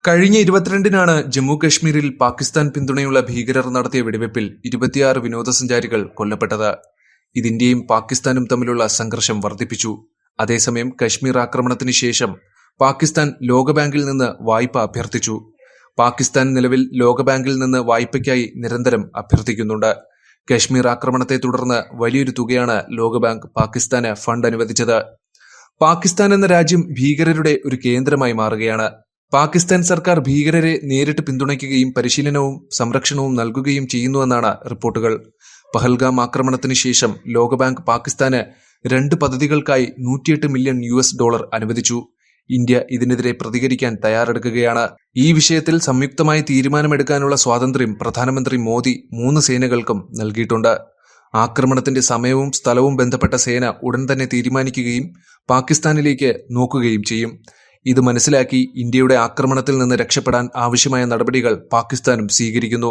കഴിഞ്ഞ 22-നാണ് ജമ്മു കശ്മീരിൽ പാകിസ്ഥാൻ പിന്തുണയുള്ള ഭീകരർ നടത്തിയ വെടിവെപ്പിൽ 26 വിനോദസഞ്ചാരികൾ കൊല്ലപ്പെട്ടത്. ഇത് ഇന്ത്യയും പാകിസ്ഥാനും തമ്മിലുള്ള സംഘർഷം വർദ്ധിപ്പിച്ചു. അതേസമയം കശ്മീർ ആക്രമണത്തിന് ശേഷം പാകിസ്ഥാൻ ലോകബാങ്കിൽ നിന്ന് വായ്പ അഭ്യർത്ഥിച്ചു. പാകിസ്ഥാൻ നിലവിൽ ലോകബാങ്കിൽ നിന്ന് വായ്പയ്ക്കായി നിരന്തരം അഭ്യർത്ഥിക്കുന്നുണ്ട്. കശ്മീർ ആക്രമണത്തെ തുടർന്ന് വലിയൊരു തുകയാണ് ലോകബാങ്ക് പാകിസ്ഥാന് ഫണ്ട് അനുവദിച്ചത്. പാകിസ്ഥാൻ എന്ന രാജ്യം ഭീകരരുടെ ഒരു കേന്ദ്രമായി മാറുകയാണ്. പാകിസ്ഥാൻ സർക്കാർ ഭീകരരെ നേരിട്ട് പിന്തുണയ്ക്കുകയും പരിശീലനവും സംരക്ഷണവും നൽകുകയും ചെയ്യുന്നുവെന്നാണ് റിപ്പോർട്ടുകൾ. പഹൽഗാം ആക്രമണത്തിന് ശേഷം ലോകബാങ്ക് പാകിസ്ഥാന് 2 പദ്ധതികൾക്കായി $108 മില്യൺ അനുവദിച്ചു. ഇന്ത്യ ഇതിനെതിരെ പ്രതികരിക്കാൻ തയ്യാറെടുക്കുകയാണ്. ഈ വിഷയത്തിൽ സംയുക്തമായി തീരുമാനമെടുക്കാനുള്ള സ്വാതന്ത്ര്യം പ്രധാനമന്ത്രി മോദി 3 സേനകൾക്കും നൽകിയിട്ടുണ്ട്. ആക്രമണത്തിന്റെ സമയവും സ്ഥലവും ബന്ധപ്പെട്ട സേന ഉടൻ തന്നെ തീരുമാനിക്കുകയും പാകിസ്ഥാനിലേക്ക് നോക്കുകയും ചെയ്യും. ഇത് മനസ്സിലാക്കി ഇന്ത്യയുടെ ആക്രമണത്തിൽ നിന്ന് രക്ഷപ്പെടാൻ ആവശ്യമായ നടപടികൾ പാകിസ്ഥാനും സ്വീകരിക്കുന്നു.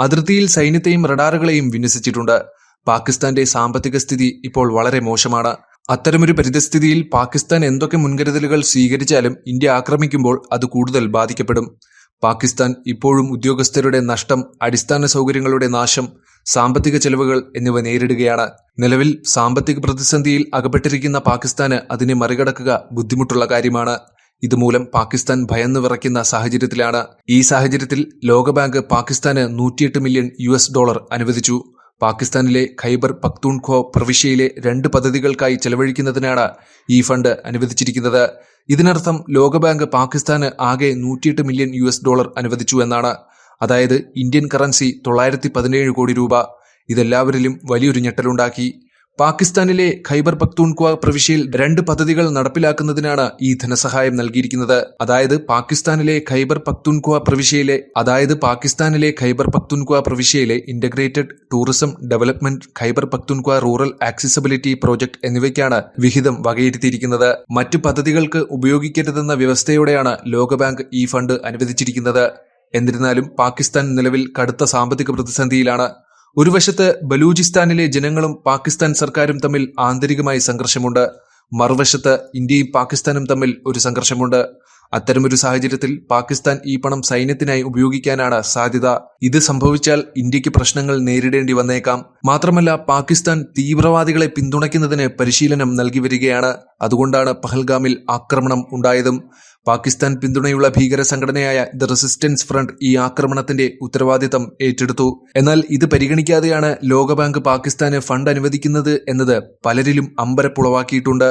അതിർത്തിയിൽ സൈന്യത്തെയും റഡാറുകളെയും വിന്യസിച്ചിട്ടുണ്ട്. പാകിസ്ഥാന്റെ സാമ്പത്തിക സ്ഥിതി ഇപ്പോൾ വളരെ മോശമാണ്. അത്തരമൊരു പരിതസ്ഥിതിയിൽ പാകിസ്ഥാൻ എന്തൊക്കെ മുൻകരുതലുകൾ സ്വീകരിച്ചാലും ഇന്ത്യ ആക്രമിക്കുമ്പോൾ അത് കൂടുതൽ ബാധിക്കപ്പെടും. പാകിസ്ഥാൻ ഇപ്പോഴും ഉദ്യോഗസ്ഥരുടെ നഷ്ടം, അടിസ്ഥാന സൗകര്യങ്ങളുടെ നാശം, സാമ്പത്തിക ചെലവുകൾ എന്നിവ നേരിടുകയാണ്. നിലവിൽ സാമ്പത്തിക പ്രതിസന്ധിയിൽ അകപ്പെട്ടിരിക്കുന്ന പാകിസ്ഥാന് അതിനെ മറികടക്കുക ബുദ്ധിമുട്ടുള്ള കാര്യമാണ്. ഇതുമൂലം പാകിസ്ഥാൻ ഭയന്നു വിറയ്ക്കുന്ന സാഹചര്യത്തിലാണ്. ഈ സാഹചര്യത്തിൽ ലോകബാങ്ക് പാകിസ്ഥാന് $108 മില്യൺ അനുവദിച്ചു. പാകിസ്ഥാനിലെ ഖൈബർ പഖ്തൂൺഖ്വ പ്രവിശ്യയിലെ 2 പദ്ധതികൾക്കായി ചെലവഴിക്കുന്നതിനാണ് ഈ ഫണ്ട് അനുവദിച്ചിരിക്കുന്നത്. ഇതിനർത്ഥം ലോകബാങ്ക് പാകിസ്ഥാന് ആകെ $108 മില്യൺ അനുവദിച്ചു എന്നാണ്. അതായത് ഇന്ത്യൻ കറൻസി 917 കോടി രൂപ. ഇതെല്ലാവരിലും വലിയൊരു ഞെട്ടലുണ്ടാക്കി. പാകിസ്ഥാനിലെ ഖൈബർ പഖ്തൂൺഖ്വ പ്രവിശ്യയിൽ 2 പദ്ധതികൾ നടപ്പിലാക്കുന്നതിനാണ് ഈ ധനസഹായം നൽകിയിരിക്കുന്നത്. അതായത് പാകിസ്ഥാനിലെ ഖൈബർ പഖ്തൂൺഖ്വ പ്രവിശ്യയിലെ integrated tourism development, Khyber Pakhtunkhwa rural accessibility project എന്നിവയ്ക്കാണ് വിഹിതം വകയിരുത്തിയിരിക്കുന്നത്. മറ്റു പദ്ധതികൾക്ക് ഉപയോഗിക്കരുതെന്ന വ്യവസ്ഥയോടെയാണ് ലോകബാങ്ക് ഈ ഫണ്ട് അനുവദിച്ചിരിക്കുന്നത്. എന്നിരുന്നാലും പാകിസ്ഥാൻ നിലവിൽ കടുത്ത സാമ്പത്തിക പ്രതിസന്ധിയിലാണ്. ഒരു വശത്ത് ബലൂചിസ്ഥാനിലെ ജനങ്ങളും പാകിസ്ഥാൻ സർക്കാരും തമ്മിൽ ആന്തരികമായി സംഘർഷമുണ്ട്. മറുവശത്ത് ഇന്ത്യയും പാകിസ്ഥാനും തമ്മിൽ ഒരു സംഘർഷമുണ്ട്. അത്തരമൊരു സാഹചര്യത്തിൽ പാകിസ്ഥാൻ ഈ പണം സൈന്യത്തിനായി ഉപയോഗിക്കാനാണ് സാധ്യത. ഇത് സംഭവിച്ചാൽ ഇന്ത്യക്ക് പ്രശ്നങ്ങൾ നേരിടേണ്ടി വന്നേക്കാം. മാത്രമല്ല പാകിസ്ഥാൻ തീവ്രവാദികളെ പിന്തുണയ്ക്കുന്നതിന് പരിശീലനം നൽകി വരികയാണ്. അതുകൊണ്ടാണ് പഹൽഗാമിൽ ആക്രമണം ഉണ്ടായതും. പാകിസ്ഥാൻ പിന്തുണയുള്ള ഭീകര സംഘടനയായ ദ റെസിസ്റ്റൻസ് ഫ്രണ്ട് ഈ ആക്രമണത്തിന്റെ ഉത്തരവാദിത്തം ഏറ്റെടുത്തു. എന്നാൽ ഇത് പരിഗണിക്കാതെയാണ് ലോകബാങ്ക് പാകിസ്ഥാന് ഫണ്ട് അനുവദിക്കുന്നത് എന്നത് പലരിലും അമ്പരപ്പുളവാക്കിയിട്ടുണ്ട്.